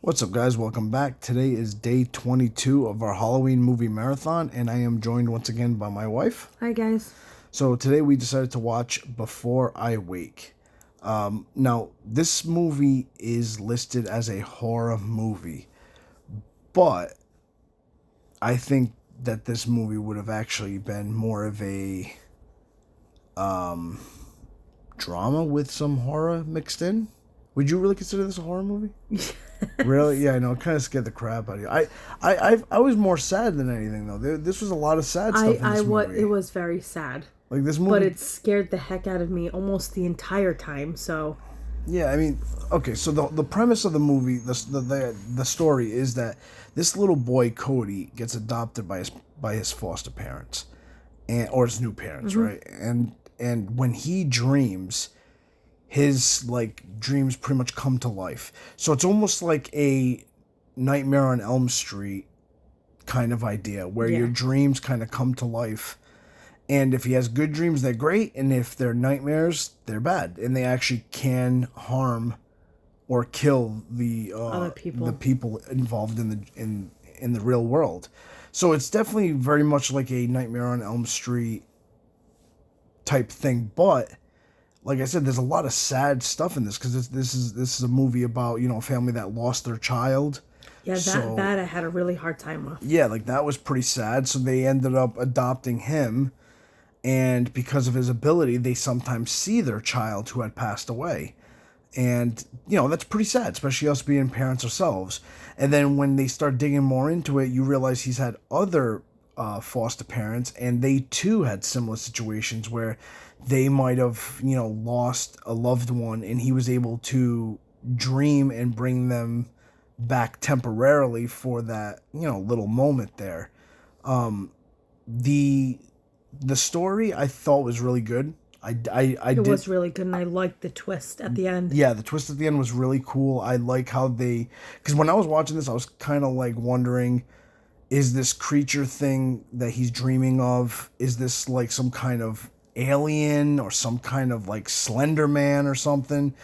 What's up, guys? Welcome back. Today is day 22 of our Halloween movie marathon, and I am joined once again by my wife. Hi, guys. So, today we decided to watch Before I Wake. Now, this movie is listed as a horror movie, but I think that this movie would have actually been more of a drama with some horror mixed in. Would you really consider this a horror movie? Really? Yeah, I know. It kind of scared the crap out of you. I was more sad than anything though. This was a lot of sad stuff in this movie. It was very sad, Like this movie, but it scared the heck out of me almost the entire time. So, yeah. I mean, okay. So the premise of the movie, the story is that this little boy Cody gets adopted by his foster parents, or his new parents, right? And when he dreams, his like dreams pretty much come to life. So it's almost like a Nightmare on Elm Street kind of idea where your Yeah. dreams kind of come to life. And if he has good dreams, they're great, and if they're nightmares, they're bad, and they actually can harm or kill Other people. the people involved in the real world. So it's definitely very much like a Nightmare on Elm Street type thing, but like I said, there's a lot of sad stuff in this because this is a movie about a family that lost their child. yeah, that I had a really hard time with. Yeah, like that was pretty sad. So they ended up adopting him, and because of his ability, they sometimes see their child who had passed away, and that's pretty sad, especially us being parents ourselves. And then when they start digging more into it, you realize he's had other foster parents, and they too had similar situations where they might have lost a loved one, and he was able to dream and bring them back temporarily for that little moment there. The story I thought was really good. I It did. was really good, and I liked the twist at the end. Yeah, the twist at the end was really cool. I like how because when I was watching this, I was kind of like wondering, is this creature thing that he's dreaming of, is this like some kind of alien or some kind of like Slender Man or something?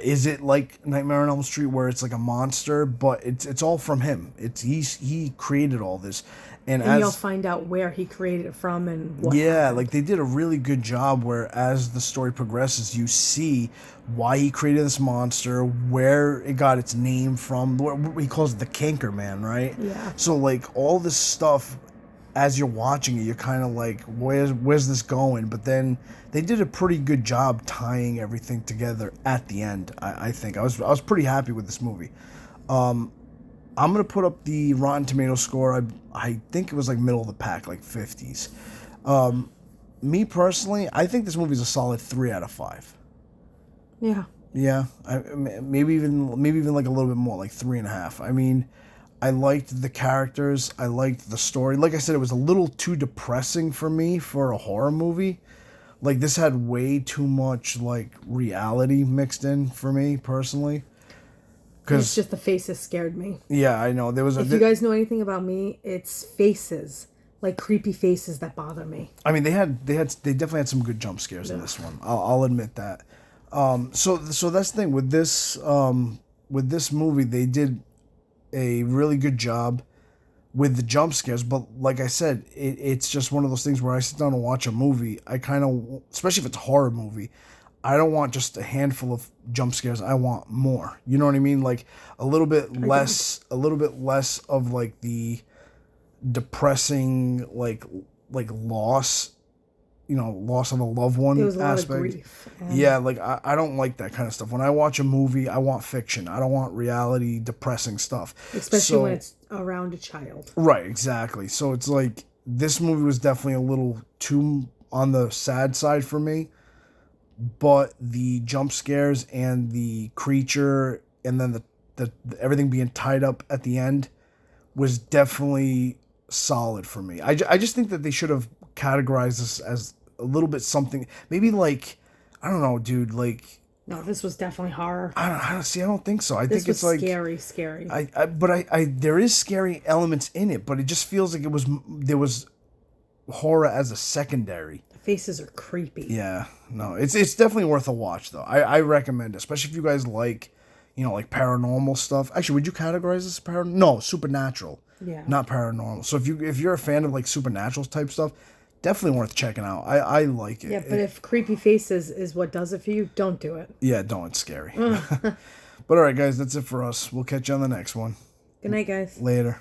Is it like Nightmare on Elm Street where it's like a monster, but it's all from him. He created all this, and And you'll as find out where he created it from and what. yeah, like they did a really good job where as the story progresses, you see why he created this monster, where it got its name from. What he calls it the Canker Man, right? Yeah. So like all this stuff, as you're watching it, you're kind of like, where's this going? But then they did a pretty good job tying everything together at the end. I think I was pretty happy with this movie. I'm gonna put up the Rotten Tomato score. I think it was like middle of the pack, like 50s. Me personally, I think this movie is a solid 3 out of 5. Yeah. Yeah, maybe even like a little bit more, like 3.5. I mean, I liked the characters. I liked the story. Like I said, it was a little too depressing for me for a horror movie. Like this had way too much like reality mixed in for me personally. It's just the faces scared me. Yeah, I know there was a. If you guys know anything about me, it's faces, like creepy faces that bother me. I mean, they definitely had some good jump scares in this one. I'll admit that. So that's the thing with this movie. They did a really good job with the jump scares, but like I said, it's just one of those things where I sit down and watch a movie. I kind of, especially if it's a horror movie, I don't want just a handful of jump scares. I want more. You know what I mean? Like a little bit less of like the depressing like loss, loss of a loved one There was a lot aspect. of grief. Yeah, like I don't like that kind of stuff. When I watch a movie, I want fiction. I don't want reality depressing stuff. Especially when it's around a child. Right, exactly. So it's like this movie was definitely a little too on the sad side for me, but the jump scares and the creature and then the everything being tied up at the end was definitely solid for me. I just think that they should have categorized this as a little bit something, maybe like, I don't know, dude, like No, this was definitely horror. I don't see. I don't think so. I This think was it's like scary. I there is scary elements in it, but it just feels like there was horror as a secondary. The faces are creepy. Yeah, no, it's definitely worth a watch though. I recommend it, especially if you guys like, like paranormal stuff. Actually, would you categorize this as paranormal? No, supernatural. Yeah. Not paranormal. So if you're a fan of like supernatural type stuff, definitely worth checking out. I like it. Yeah, but if creepy faces is what does it for you, don't do it. Yeah, don't. It's scary. But all right, guys, that's it for us. We'll catch you on the next one. Good night, guys. Later.